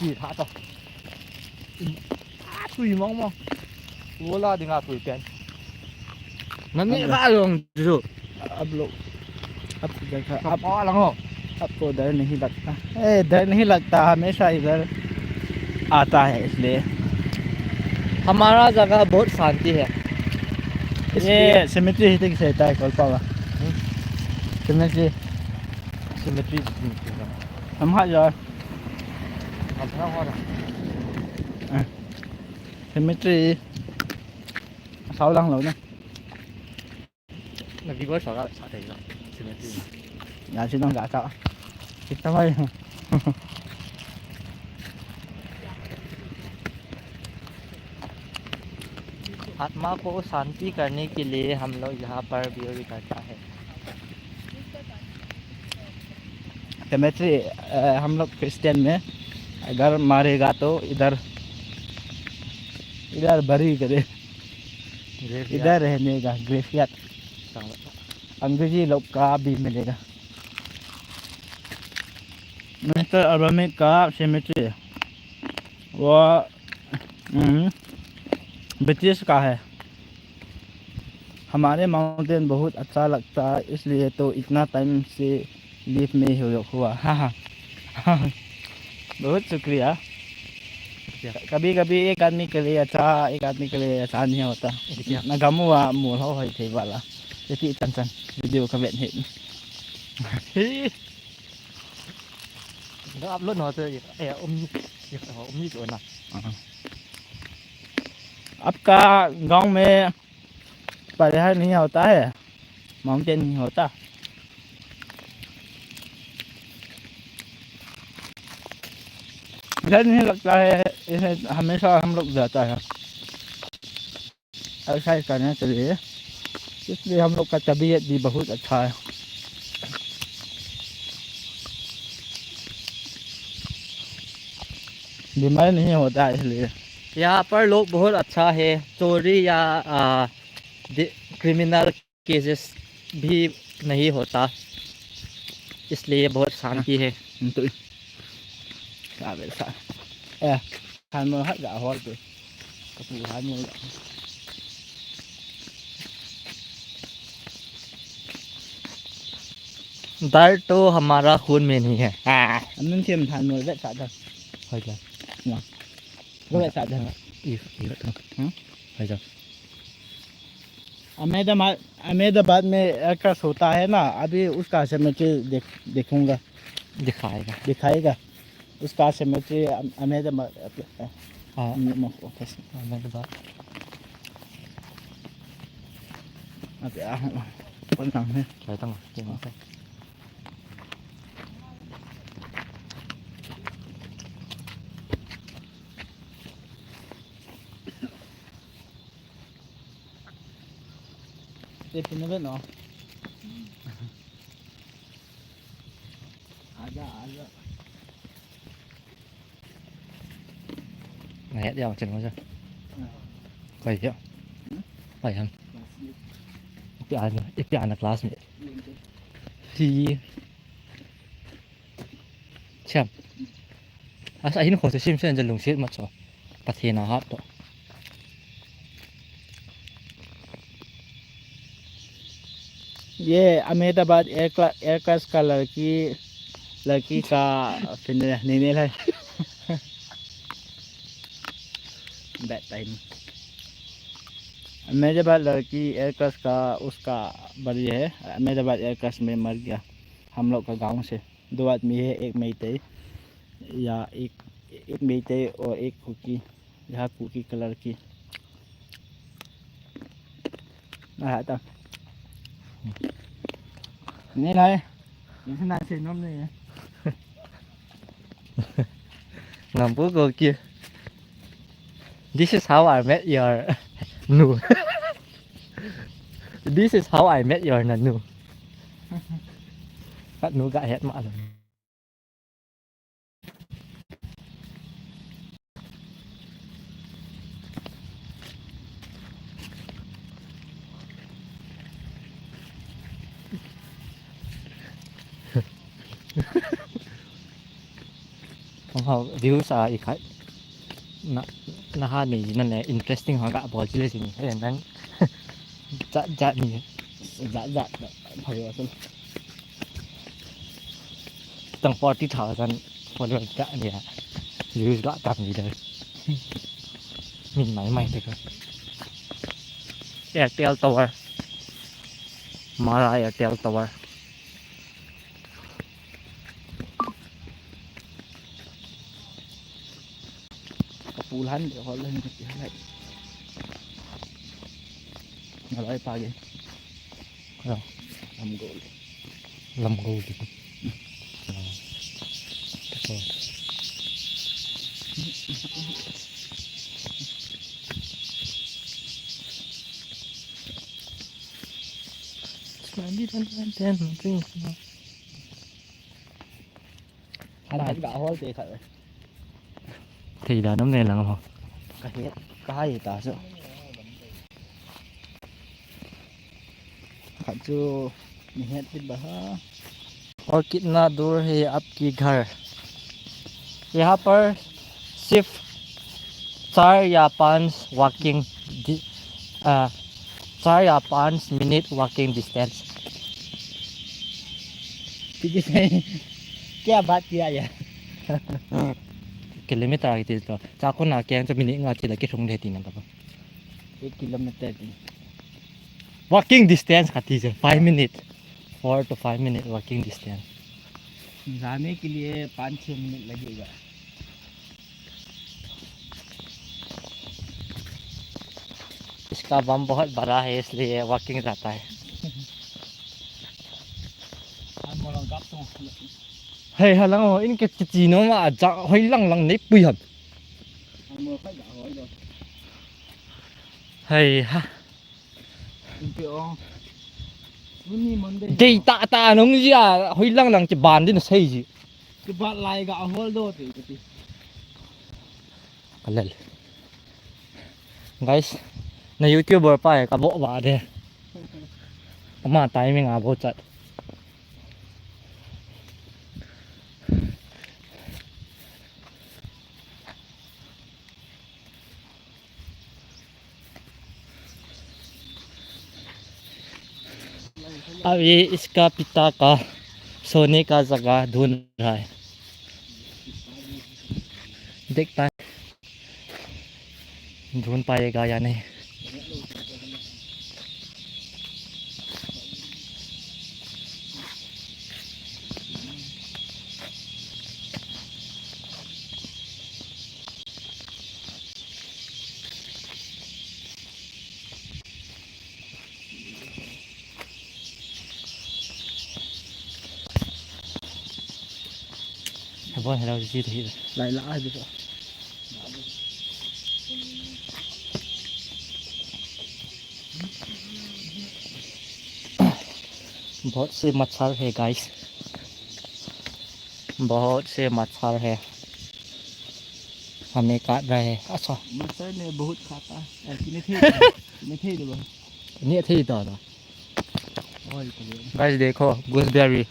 Chỉ thả cho. Tùy mong mong. Ủa là đi ngà tùy tiền. Nó nghĩ ra đường rồi. अब लोग अब देखा Gặp ó lắm không? अब तो डर नहीं लगता। डर नहीं लगता, हमेशा इधर आता है इसलिए। हमारा जगह बहुत शांति है। ये सिमेट्री हिटिंग से आता है कॉल पावा। Symmetry Symmetry. हम हाथ जो Làm sao ngon rồi. Symmetry 6 lần rồi nè. Là vì với sợ ra sợ thầy rồi. Symmetry. Nhà xin gã cọ. Kita mai. आत्मा को शांति करने के लिए हम लोग यहाँ पर भी करता है। सिमेट्री हम लोग क्रिश्चियन में अगर मारेगा तो इधर इधर बरी करे, इधर रहने का ग्रेफियत अंग्रेजी लोग का भी मिलेगा। मिस्टर अरमिक का सिमेट्री वो ब्रिटिश का है। हमारे माउंटेन बहुत अच्छा लगता है, इसलिए तो इतना टाइम से लीव में ही हुआ। हाँ हाँ बहुत शुक्रिया। कभी कभी एक आदमी के लिए अच्छा, एक आदमी के लिए अच्छा नहीं होता। नगमु वा मूल हो थे वाला jadi चंचन वीडियो का बेट है। Nó upload nó thôi. Ôm như kiểu nào. आपका गांव में पढ़ाई नहीं होता है, माउंटेन नहीं होता। डर नहीं लगता है, इसे हमेशा हम लोग जाता है एक्सरसाइज करने के लिए, इसलिए हम लोग का तबीयत भी बहुत अच्छा है। बीमार नहीं होता है इसलिए। यहाँ पर लोग बहुत अच्छा है। चोरी या क्रिमिनल केसेस भी नहीं होता, इसलिए बहुत शांति है। Untuk sabe sa kan mo ha ga hor tu kepuhan mo डर तो हमारा खून में नहीं है anh muốn thêm thành người vết sạch thôi हो जा có vết sạch thôi ये हाँ? हो जा अहमदाबाद में एयरक्राफ्ट होता है ना अभी उसका सेमेट्री देखूंगा दिखाएगा दिखाएगा उसका सेमेट्री अहमदाबाद हाँ ऑफिस मैं तो बात con thằng này phải tăng rồi tiếp nó biết nó आजा này hết đeo chừng chưa quay chưa phải không ít là class này thì chậm à sao nó khó sẽ xem xem lùng xếp mà cho bắt thì nào hot đó ये Ahmedabad aircraft का लड़की का नीनेल है bad time Ahmedabad लड़की aircraft का उसका बड़ी है अहमदाबाद एयरक्राफ्ट में मर गया हम लोग का गांव से 2 आदमी है एक मैते या एक मैते और एक कुकी यहाँ कुकी का लड़की तबนี่เลยnhững thế này thì nó này ngầm bố cô kia this is how I met your nu this is how I met your nanu các nu gãi hết mà rồiของเขาวิวสาอีกครับนะฮะนี่นั่นแหละ interesting ของกะบอกชื่อสิเห็นนั้นจะนี่ dạ dạ phải rồi xin ตั้ง40,000 follower กะเนี่ยวิวกะตามนี้เลยมีไหมใหม่เลยครับAirtel Tower มาลา Airtel Tower puluhan để họ lên cái này nó lấy pa gì Rồi. làm gỗ Lâm Ngô thì anh gạo hôi thì khởi thì là nấm này là không cái gì ta sợ khẩn chưa mình hết đi bà और कितना दूर है आपकी घर यहाँ पर सिर्फ 4 या 5 walking 4 या 5 minute walking distance क्या बात किया यार किलोमीटर की तो चाको ना क्या तो minute ngati lagi rong deh tina apa 1 kilometer đi walking distance kati je 5 minute 4 to 5 minute walking distance जाने के लिए 5-6 मिनट लगेगा इसका बम बहुत बड़ा है इसलिए वॉकिंग रहता है hey halang oh in ke chino ma ja hoi lang lang nei pui hab hey ha dei ta nong ji a hoi lang lang chi ban din sei ji cái bạn lại gạo hôi đô thì kalal guys na youtuber pa ka bo ba de ma timing a bo chat अभी इसका पिता का सोने का जगह ढूंढ रहा है, देखता है ढूंढ पाएगा या नहीं। Bon, hello, gì thì lại lạ gì vậy? बहुत से मच्छर है गाइस, बहुत से मच्छर है, हमें काट रहे हैं। अच्छा मच्छर ने बहुत खाता है, नहीं थे देखो। नहीं थी तो और चलिए गाइस देखो गूसबेरी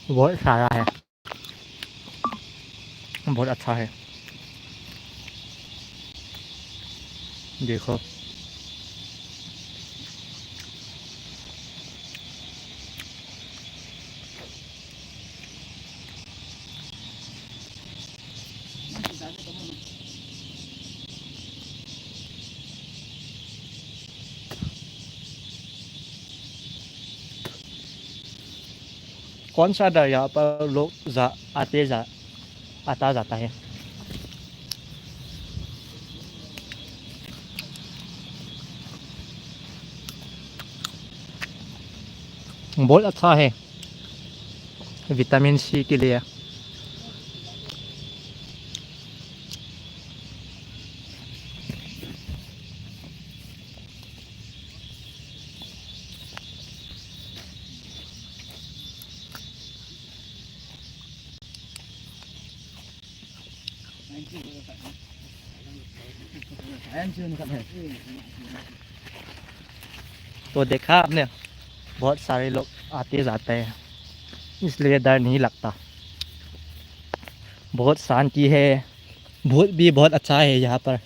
बहुत सारा है, बहुत अच्छा है, देखो। कौन सा डर यहाँ पर लोग आता जाता है। बहुत अच्छा है विटामिन सी के लिए। तो देखा आपने, बहुत सारे लोग आते जाते हैं, इसलिए डर नहीं लगता। बहुत शांति है, भूत भी बहुत अच्छा है यहाँ पर।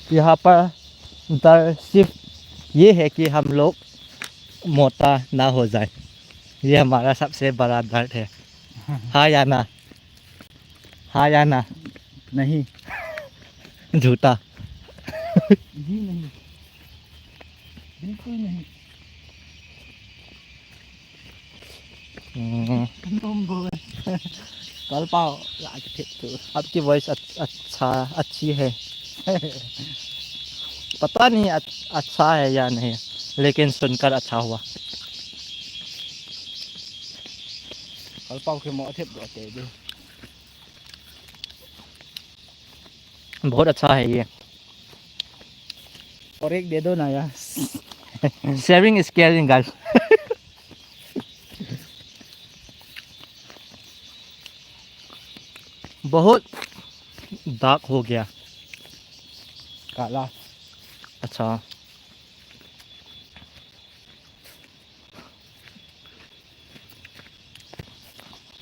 यहाँ पर डर सिर्फ ये है कि हम लोग मोटा ना हो जाए, ये हमारा सबसे बड़ा डर है। हाँ या ना, हाँ या ना, नहीं झूठा। जी नहीं, बिल्कुल नहीं। तुम बोल कल पाओ आपकी वॉइस अच्छी है। पता नहीं अच्छा है या नहीं, लेकिन सुनकर अच्छा हुआ। कल पाओ के मौत है बोलते हैं। बहुत अच्छा है ये। और एक दे दो ना यार। Sharing is caring guys. बहुत डार्क हो गया। काला अच्छा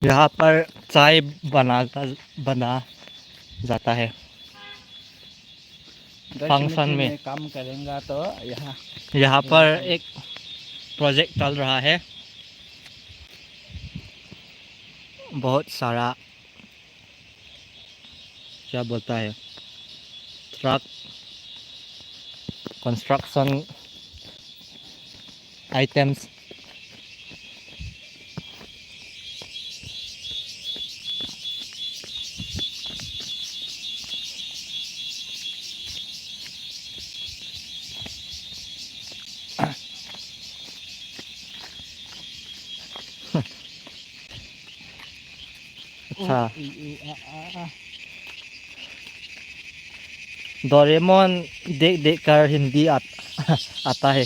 यहाँ पर चाय बना जाता है। फंक्शन में काम करेंगे तो यहाँ पर एक प्रोजेक्ट चल रहा है, बहुत सारा क्या बोलता है ट्रक, कंस्ट्रक्शन आइटम्स। अच्छा डोरेमोन देख देख कर हिंदी आता है,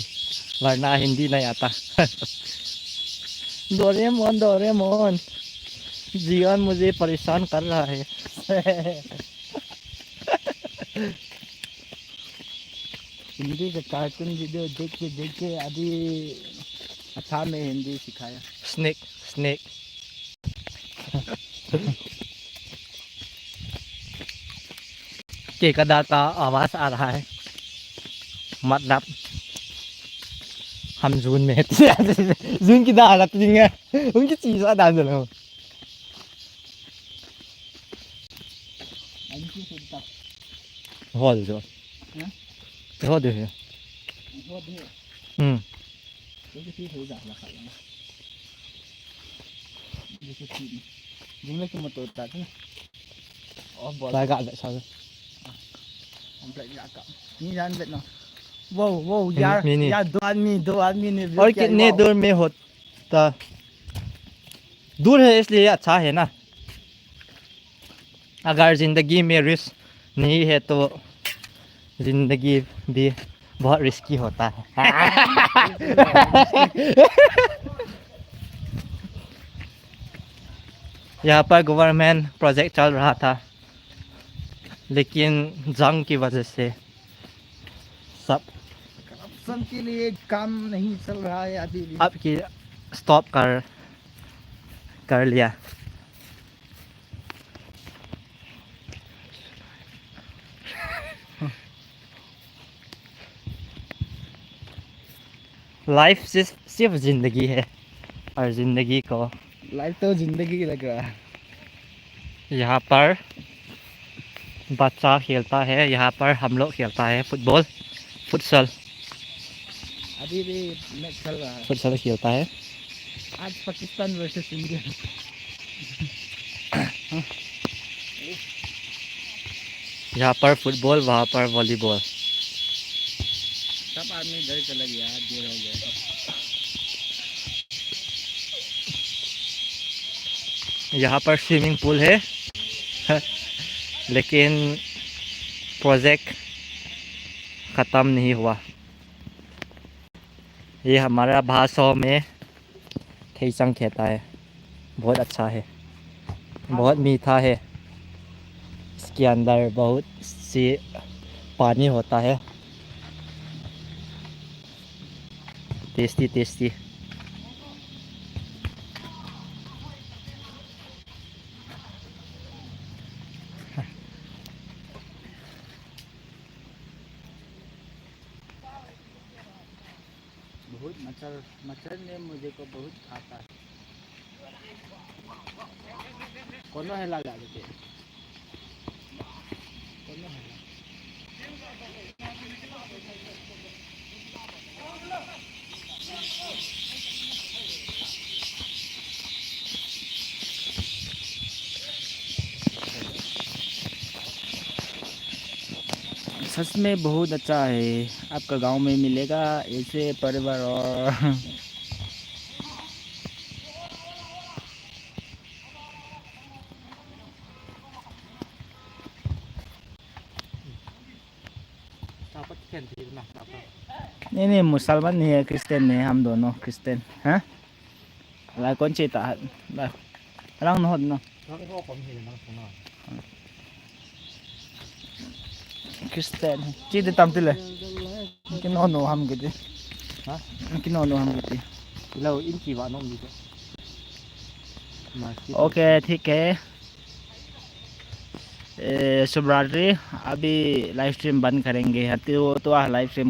वरना हिंदी नहीं आता। डोरेमोन डोरेमोन जीवन मुझे परेशान कर रहा है। हिंदी का कार्टून वीडियो देख के अभी अच्छा में हिंदी सिखाया। स्नेक स्नेक केकदा का आवाज आ रहा है, मतलब हम जून में जून की दाल है उनकी चीज डाल दो हो जो हो दे Jumlah cuma total kan? Oh, boleh. Agak agak salah. Komplek ni akak. Ni jangan bet no. Wow, wow, Ini- यार ini. यार दो आदमी ने view और किया, कितने wow. दूर में होता, दूर है इसलिए अच्छा है ना। अगर जिंदगी में रिस्क नहीं है तो जिंदगी भी बहुत रिस्की होता है। यहाँ पर गवर्नमेंट प्रोजेक्ट चल रहा था, लेकिन जंग की वजह से सब करप्शन के लिए काम नहीं चल रहा है अभी भी। अब की स्टॉप कर लिया। लाइफ सिर्फ जिंदगी है, और जिंदगी को लाइफ तो जिंदगी की लग रहा है। यहाँ पर बच्चा खेलता है, यहाँ पर हम लोग खेलता है फुटबॉल, फुटसल अभी भी मैच चल रहा है। फुटसल खेलता है। आज पाकिस्तान वर्सेस इंडिया। यहाँ पर फुटबॉल, वहाँ पर वॉलीबॉल। सब आदमी इधर चला गया, देर हो गया। यहाँ पर स्विमिंग पूल है लेकिन प्रोजेक्ट ख़त्म नहीं हुआ। ये हमारा भाषा में थेसंग कहता है, बहुत अच्छा है, बहुत मीठा है। इसके अंदर बहुत सी पानी होता है, टेस्टी टेस्टी। बहुत मच्छर ने मुझे को बहुत खाता है। कौन है लगा देते? कौन है? सच में बहुत अच्छा है। आपका गांव में मिलेगा ऐसे परिवार और नहीं मुसलमान नहीं है, क्रिश्चियन नहीं है, हम दोनों क्रिश्चियन हैं। là con chị tạ là răng nó hồn nó Christian chị đi tắm tới cái nó hầm cái gì hả cái nó hầm cái gì lâu in kỳ vọng gì ok ठीक है। शुभ रात्रि। अभी live stream बंद करेंगे। तो live stream